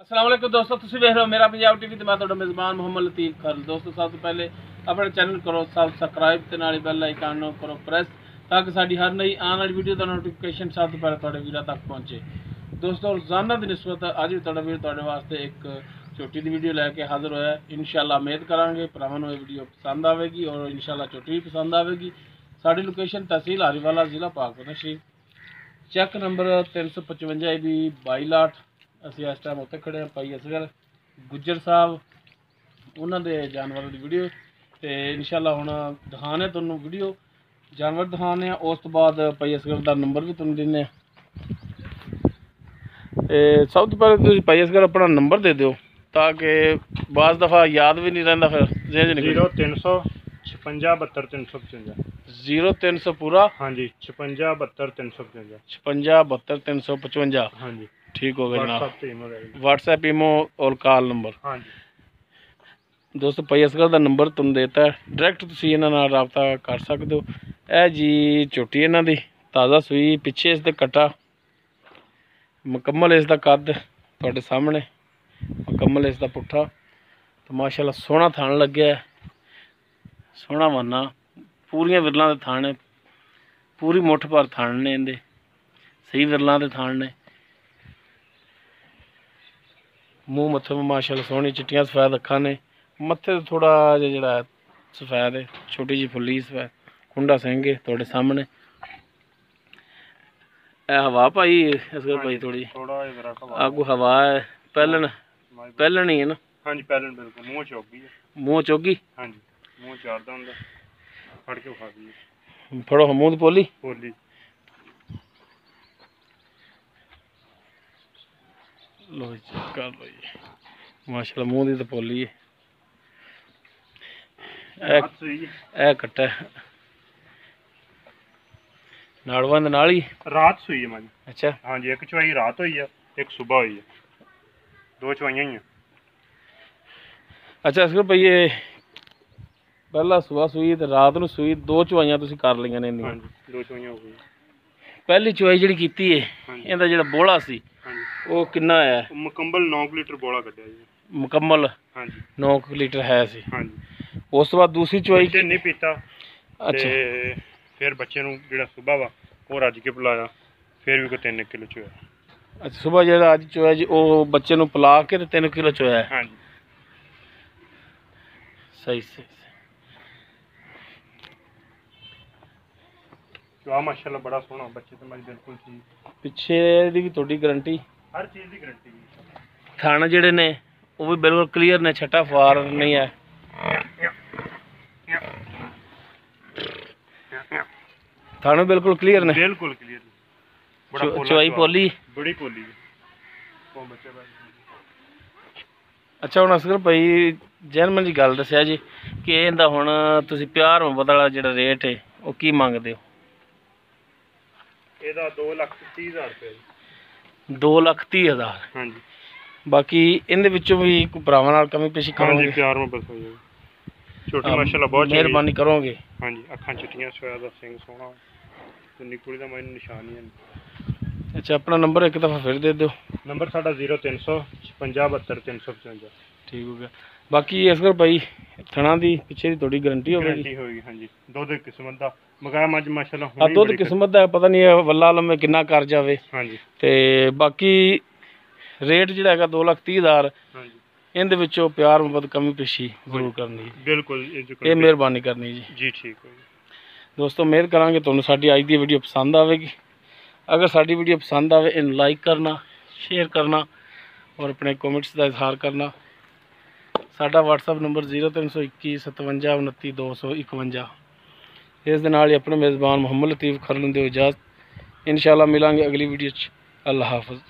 अस्सलाम वालेकुम दोस्तों, तुसीं वेख रहे हो मेरा पंजाब टीवी ते मैं तुहाडा मेज़बान मोहम्मद लतीफ़ खल। दोस्तों सब तो पहले अपने चैनल करो सबसक्राइब ते नाल बैल आइकन करो प्रेस ताकि साडी हर नई आने वाली वीडियो का नोटिफिकेशन सब तो पहले तुहाडे वीरां तक पहुंचे। दोस्तों रोज़ाना की निस्बत अज भी तुहाडा वीर तुहाडे वास्ते एक झोटी की वीडियो लैके हाजिर होया। इंशाअल्लाह उम्मीद करांगे भरावां नूं वीडियो पसंद आएगी और इंशाअल्लाह झोटी भी पसंद आएगी। साडी लोकेशन तहसील हरीवाला जिला पाकपुर शरीफ, चैक नंबर 355 भी 22 ਅਸੀਂ ਇਸ ਟਾਈਮ ਉੱਥੇ ਖੜੇ ਹਾਂ। ਭਾਈ ਅਸਗਰ ਗੁੱਜਰ ਸਾਹਿਬ ਉਹਨਾਂ ਦੇ ਜਾਨਵਰਾਂ ਦੀ ਵੀਡੀਓ ਤੇ ਇਨਸ਼ਾਅੱਲਾ ਹੁਣ ਦਿਖਾਣੇ ਤੁਹਾਨੂੰ ਵੀਡੀਓ ਜਾਨਵਰ ਦਿਖਾਣੇ ਆ। ਉਸ ਤੋਂ ਬਾਅਦ ਭਾਈ ਅਸਗਰ ਦਾ ਨੰਬਰ ਵੀ ਤੁਹਾਨੂੰ ਦਿੰਦੇ ਆ। ਤੇ ਸਭ ਤੋਂ ਪਹਿਲੇ ਤੁਸੀਂ ਭਾਈ ਅਸਗਰ ਆਪਣਾ ਨੰਬਰ ਦੇ ਦਿਓ ਤਾਂ ਕਿ ਬਾਜ਼ ਦਫਾ ਯਾਦ ਵੀ ਨਹੀਂ ਰਹਿੰਦਾ, ਫਿਰ ਜ਼ਿਹਨ 'ਚ ਨਿਕਲ। 0300 56 72 355 0300 पूरा। हाँ जी 56 72 355 56 72 355। हाँ जी ठीक हो गया जनाब। व्हाट्सएप ईमो और कॉल नंबर। हाँ जी दोस्तों भाई असगर का नंबर तुम देता है, डायरैक्ट तुम इन्हां नाल राबता कर सकते हो। यह जी झोटी इन्हां दी ताज़ा सूई, पिछे इसके कट्टा मुकम्मल, इसका कद तुहाडे सामने मुकम्मल, इसका पुट्ठा तो माशाअल्लाह सोहना थान लग्या है, सोहना वन्ना पूरियां विरलां दे थान ने, पूरी मुठ भर थान ने, इहदे सही विरलां दे थान ने। मूँह मत्थे में माशाअल्लाह सोहनी चिट्टियां सफेद अखां ने, मत्थे ते थोड़ा जिहा सफेद है, छोटी जी फुल्ली सफेद, खुंडा सिंह है तुहाडे सामने। हवा पाई असगर भाई थोड़ी आगू हवा है, पहलन ही है ना। हाँ जी पहलन बिल्कुल मूँह चौगी है, मूँह चौगी। हाँ जी मूँह चारदा हुंदा, फड़ के खा दी फड़ो मूँह दी पोली पोली। लो चेक कर लो जी, माशाल्लाह मूँह दी तो पोली है। ए कट्टा नाड़वा दे नाल ही रात सुई है मां। अच्छा हाँ जी एक चवाई रात हुई है, एक सुबह हुई है, दो चवाइयां ही हैं। अच्छा असगर भाई ये पहला सुबह सूई तो रात नूं सूई, दो चवाइयां तुसीं कर लईआं ने। हाँ जी दो चवाइयां हो गई। पहली चवाई जिहड़ी कीती है इहदा जिहड़ा बोला सी वो कितना है? मुकम्मल 9 लीटर बोला कड्ढिया जी। मुकम्मल हाँ जी 9 लीटर है सी। हाँ जी उस तो बाद दूसरी चवाई नहीं पीता। अच्छा फिर बच्चे नूं जिहड़ा सुबह वा वो रज के पिलाया, फिर भी कोई 3 किलो चोया। अच्छा सुबह जिहड़ा अज चोया जी वो बच्चे नूं पिला के ते 3 किलो चोया है। हाँ जी सही सही चुआ माशाल्लाह बड़ा सोहना, बच्चे तो मेरी बिल्कुल ठीक। पिछे दी भी थोड़ी गारंटी, हर चीज़ की गारंटी। थाने जिहड़े ने वो भी बिल्कुल क्लीयर ने, छटा फार नहीं है। थाने बिल्कुल क्लीयर ने, बिल्कुल क्लियर। बड़ा चवाई पोली, बड़ी पोली। अच्छा हुण असगर भाई जैनमन जी गल दस्सिया जी कि इहदा हुण तुसीं प्यार मुहब्बत वाला जिहड़ा रेट है वो की मंगदे हो? ਇਹਦਾ 2,30,000 रुपये। 2,30,000। हाँ जी बाकी इहदे विचों भी कोई भरावां नाल कमी पेशी करोगे? प्यार में बस हो जाएगी। छोटी माशाल्लाह बहुत मेहरबानी करोगे। हाँ जी अखां चिट्टियां, सोया दा सिंह सोहना ते निकुड़ी दा मैनूं निशान ही है। अच्छा अपना नंबर एक दफ़ा फिर दे दो। नंबर साडा 0300 56 72 355। ठीक हो गया। बाकी असगर भाई थणा दी पिछे दी थोड़ी गारंटी होगी। गारंटी होगी हाँ जी। दुध किस्मत दा मगाया मज माशाल्लाह। हाँ दुध किस्मत दा पता नहीं वल्ला आलम में कितना कर जावे। हाँ जी ते बाकी रेट जिहड़ा हैगा 2,30,000। हाँ जी इहदे विचों प्यार मुहब्बत कमी पेशी जरूर करनी है। बिल्कुल ये मेहरबानी करनी जी ठीक है दोस्तों। उम्मीद करांगे तुहानूं साडी अज दी वीडियो पसंद आवेगी। अगर साडी वीडियो पसंद आवे इन लाइक करना, शेयर करना और अपने कमेंट्स का इजहार करना। साडा व्हाट्सएप नंबर 0321 57 29 251। इस दे नाल ही अपने मेज़बान मोहम्मद लतीफ़ खल नूं दिओ इजाज़त। इंशाअल्लाह मिलांगे अगली वीडियो च। अल्लाह हाफ़िज़।